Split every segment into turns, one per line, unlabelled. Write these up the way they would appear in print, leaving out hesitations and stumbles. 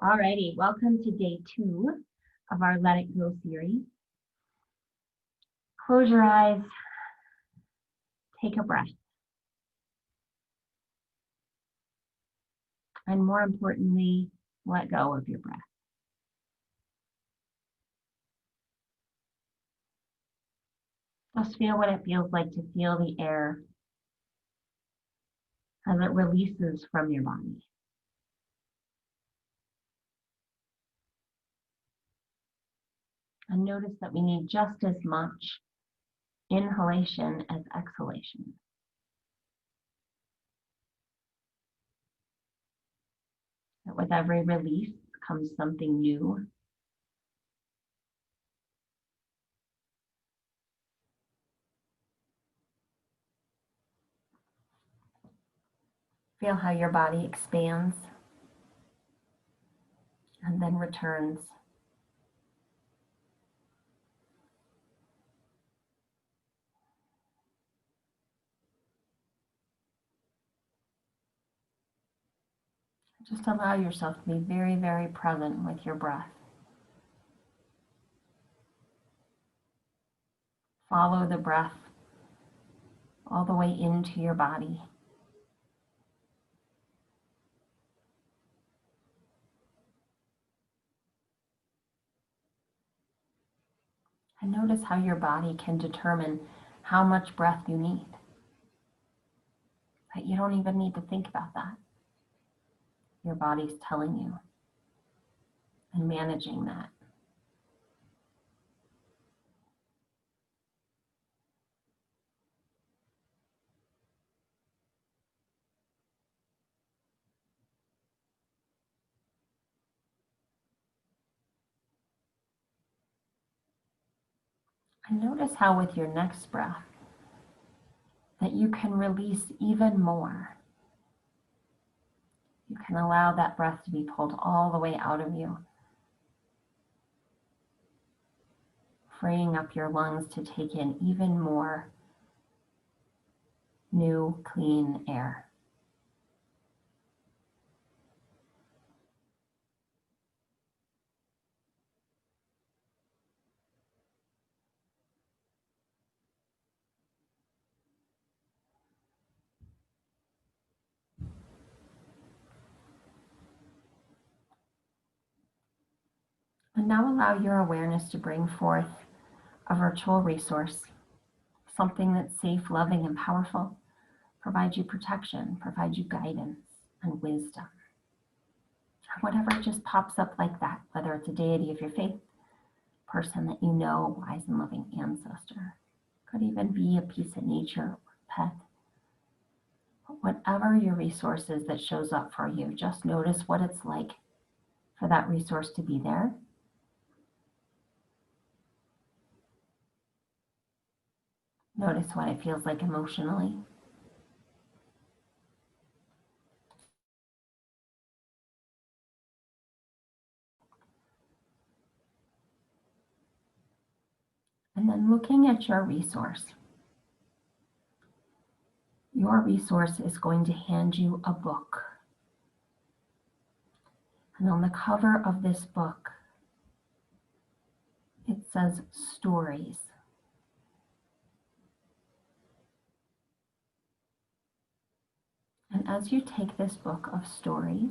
Alrighty, welcome to day 2 of our Let It Go series. Close your eyes, take a breath, and more importantly, let go of your breath. Just feel what it feels like to feel the air as it releases from your body. And notice that we need just as much inhalation as exhalation. That with every release comes something new. Feel how your body expands and then returns. Just allow yourself to be very, very present with your breath. Follow the breath all the way into your body. And notice how your body can determine how much breath you need. But you don't even need to think about that. Your body's telling you and managing that. And notice how with your next breath that you can release even more. You can allow that breath to be pulled all the way out of you, freeing up your lungs to take in even more new, clean air. And now allow your awareness to bring forth a virtual resource, something that's safe, loving, and powerful, provide you protection, provide you guidance and wisdom. Whatever just pops up like that, whether it's a deity of your faith, person that you know, wise and loving ancestor, could even be a piece of nature or pet. But whatever your resource is that shows up for you, just notice what it's like for that resource to be there. Notice what it feels like emotionally. And then looking at your resource is going to hand you a book. And on the cover of this book, it says stories. And as you take this book of stories,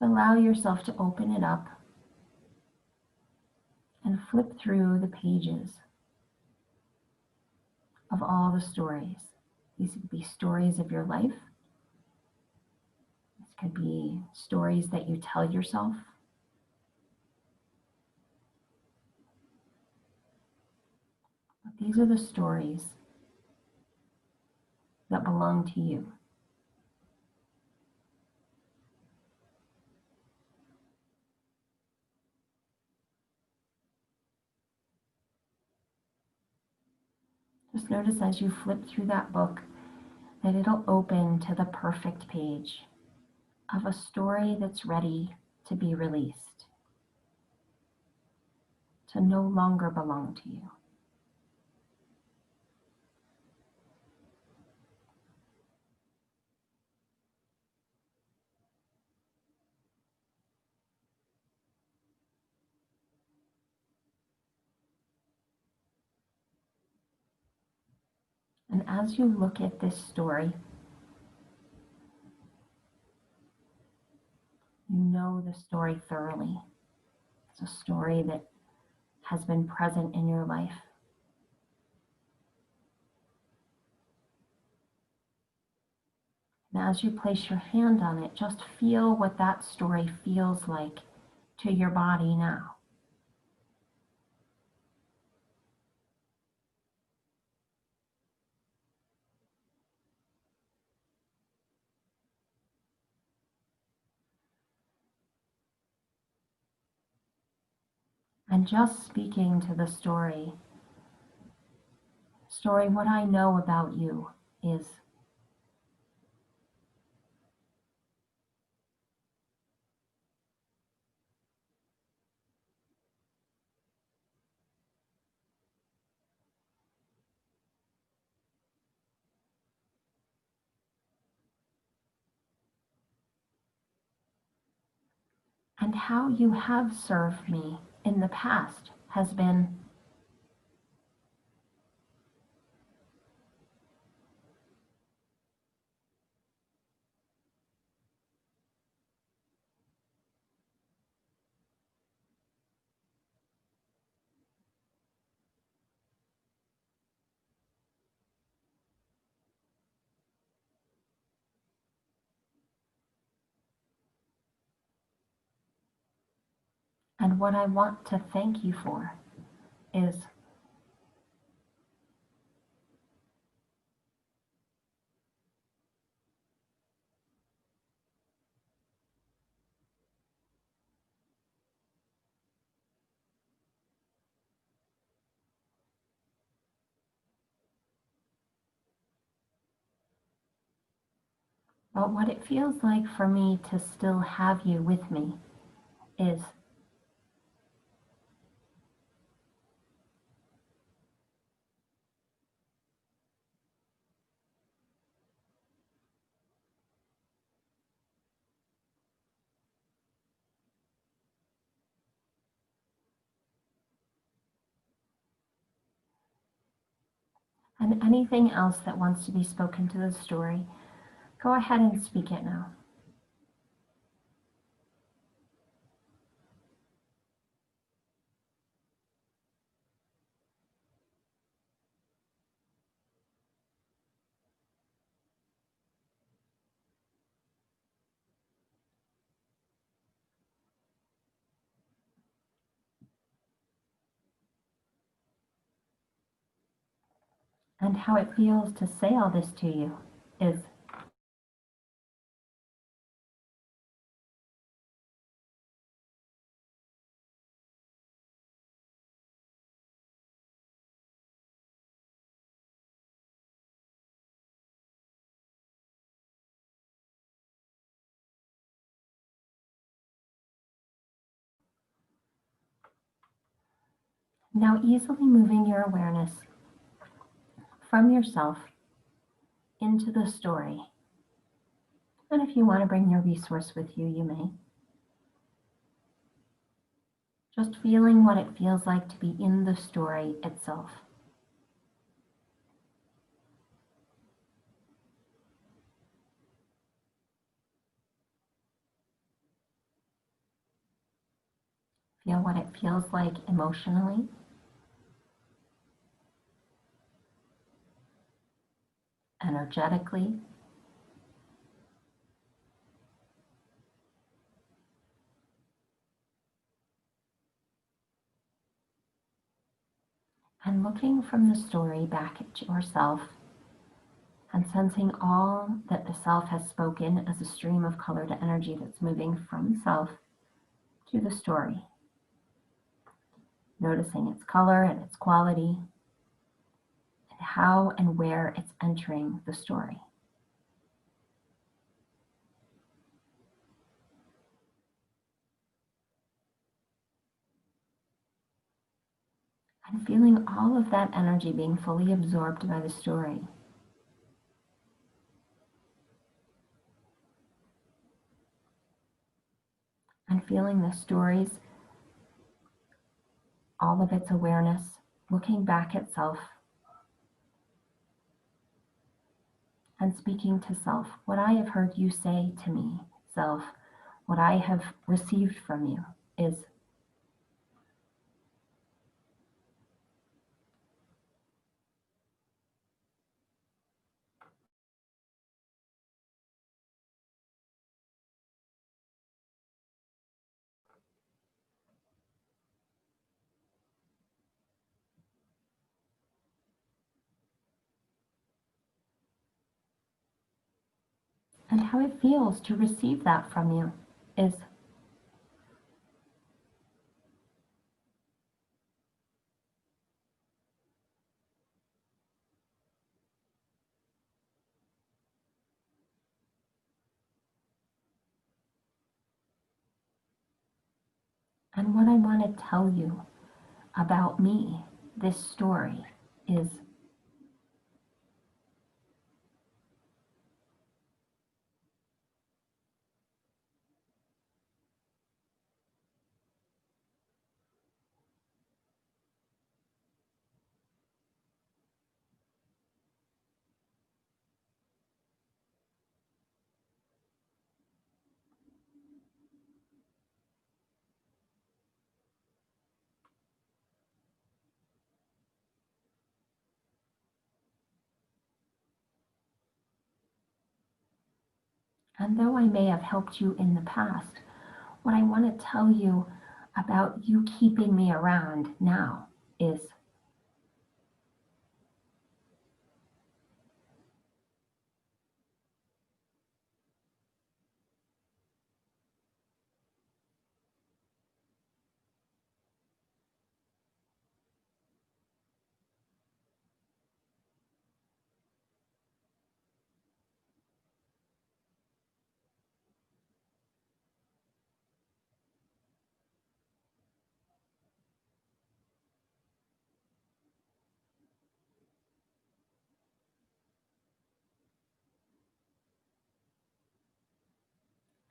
allow yourself to open it up and flip through the pages of all the stories. These could be stories of your life. This could be stories that you tell yourself. But these are the stories that belong to you. Just notice as you flip through that book that it'll open to the perfect page of a story that's ready to be released, to no longer belong to you. And as you look at this story, you know the story thoroughly. It's a story that has been present in your life. And as you place your hand on it, just feel what that story feels like to your body now. And just speaking to the story, what I know about you is. And how you have served me in the past has been. And what I want to thank you for is but what it feels like for me to still have you with me is and anything else that wants to be spoken to the story, go ahead and speak it now. And how it feels to say all this to you is. Now easily moving your awareness from yourself into the story. And if you want to bring your resource with you, you may. Just feeling what it feels like to be in the story itself. Feel what it feels like emotionally, energetically, and looking from the story back at yourself and sensing all that the self has spoken as a stream of colored energy that's moving from self to the story. Noticing its color and its quality, and how and where it's entering the story. And feeling all of that energy being fully absorbed by the story. And feeling the stories, all of its awareness, looking back at self, and speaking to self, what I have heard you say to me, self, what I have received from you is. And how it feels to receive that from you is. And what I want to tell you about me, this story, is. And though I may have helped you in the past, what I want to tell you about you keeping me around now is.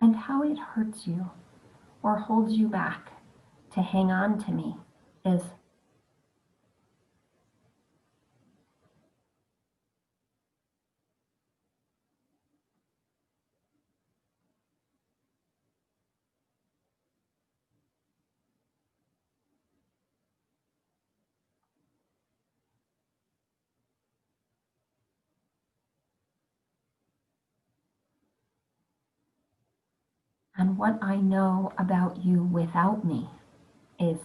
And how it hurts you or holds you back to hang on to me is. And what I know about you without me is.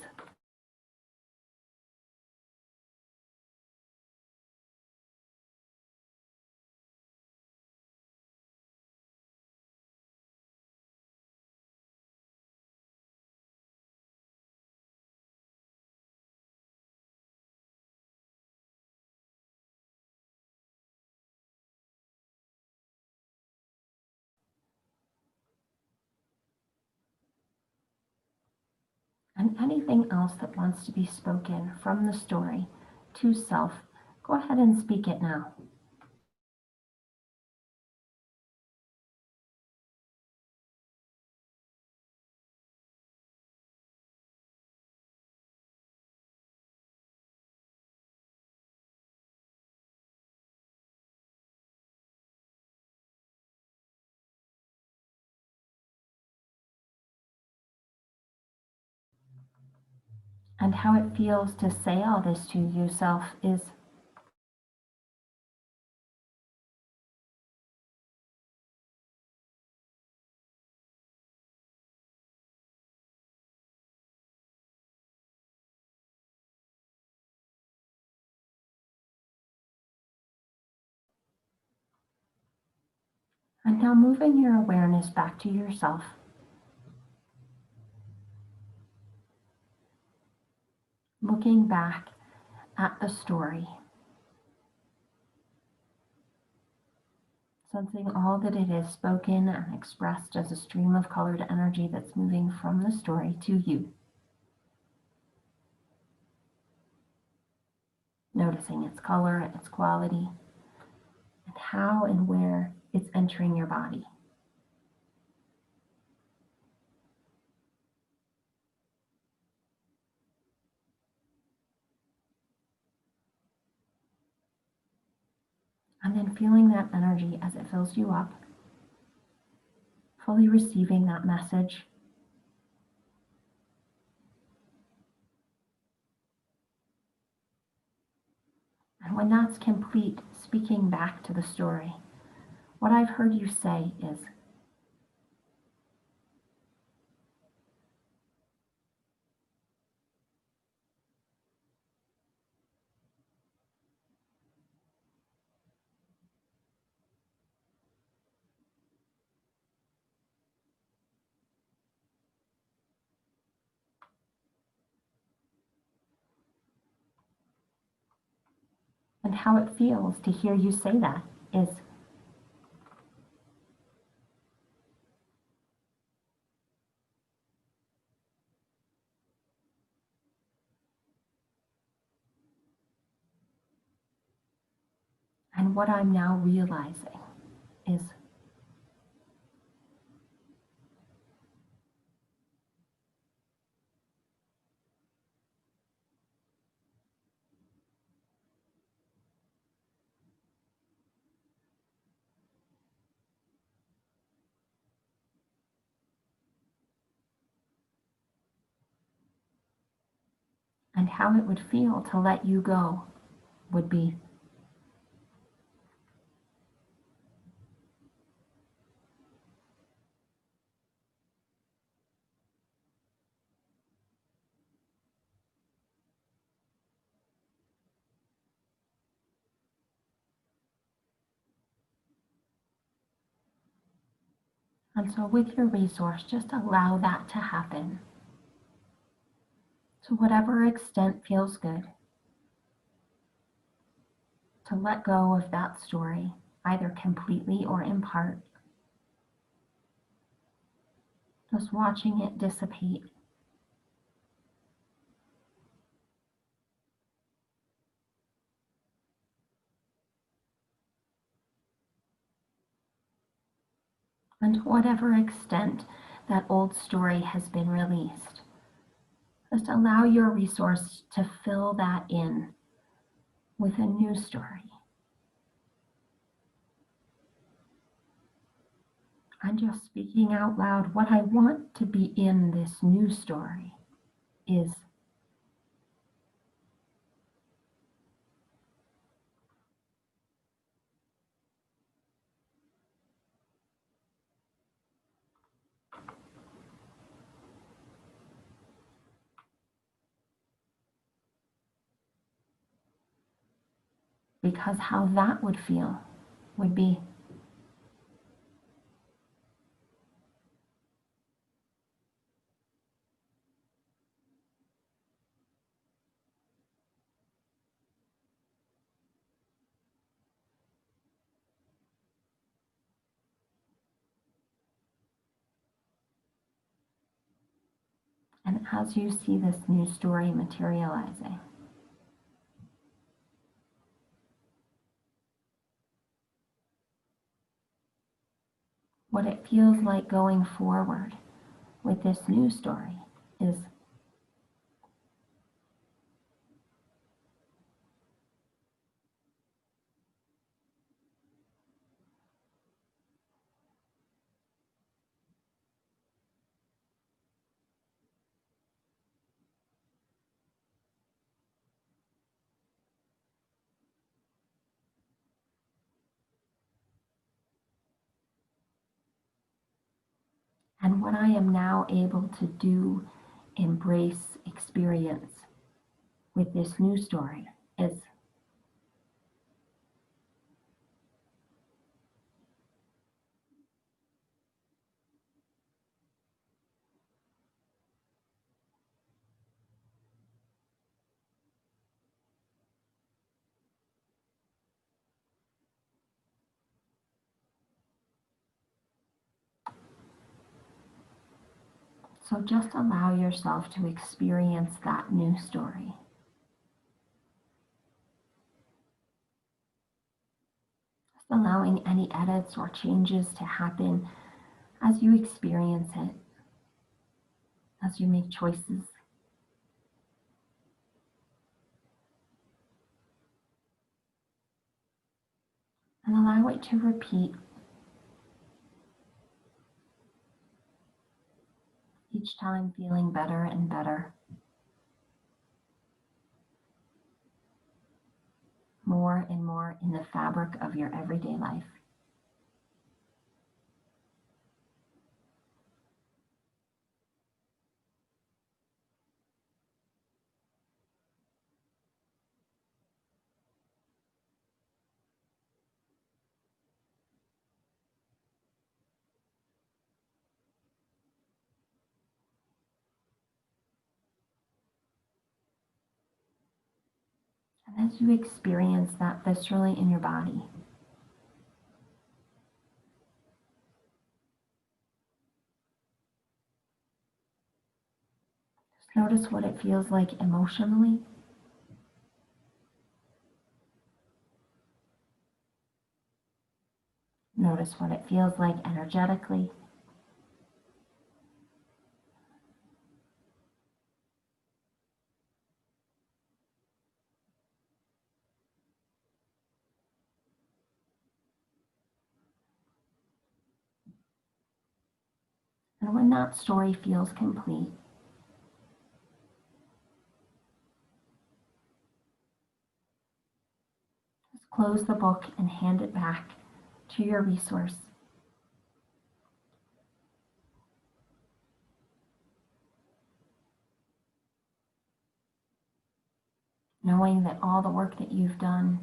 And anything else that wants to be spoken from the story to self, go ahead and speak it now. And how it feels to say all this to you, self, is. And now moving your awareness back to yourself, looking back at the story, sensing all that it is spoken and expressed as a stream of colored energy that's moving from the story to you. Noticing its color, its quality, and how and where it's entering your body. And then feeling that energy as it fills you up, fully receiving that message. And when that's complete, speaking back to the story, what I've heard you say is, and how it feels to hear you say that is, and what I'm now realizing is, and how it would feel to let you go would be, and so with your resource, just allow that to happen to whatever extent feels good, to let go of that story, either completely or in part, just watching it dissipate. And to whatever extent that old story has been released, just allow your resource to fill that in with a new story. I'm just speaking out loud. What I want to be in this new story is, because how that would feel would be, and as you see this new story materializing, what it feels like going forward with this new story is, and what I am now able to do, embrace, experience with this new story is, so just allow yourself to experience that new story. Just allowing any edits or changes to happen as you experience it, as you make choices. and allow it to repeat each time, feeling better and better, more and more in the fabric of your everyday life. And as you experience that viscerally in your body, just notice what it feels like emotionally. Notice what it feels like energetically. And when that story feels complete, just close the book and hand it back to your resource. Knowing that all the work that you've done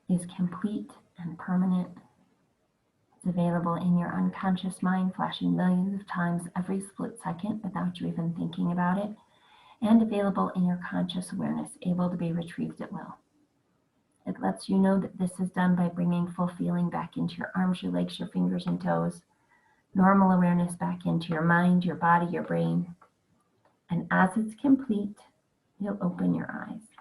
is complete and permanent. It's available in your unconscious mind, flashing millions of times every split second without you even thinking about it, and available in your conscious awareness, able to be retrieved at will. It lets you know that this is done by bringing full feeling back into your arms, your legs, your fingers and toes, normal awareness back into your mind, your body, your brain. And as it's complete, you'll open your eyes.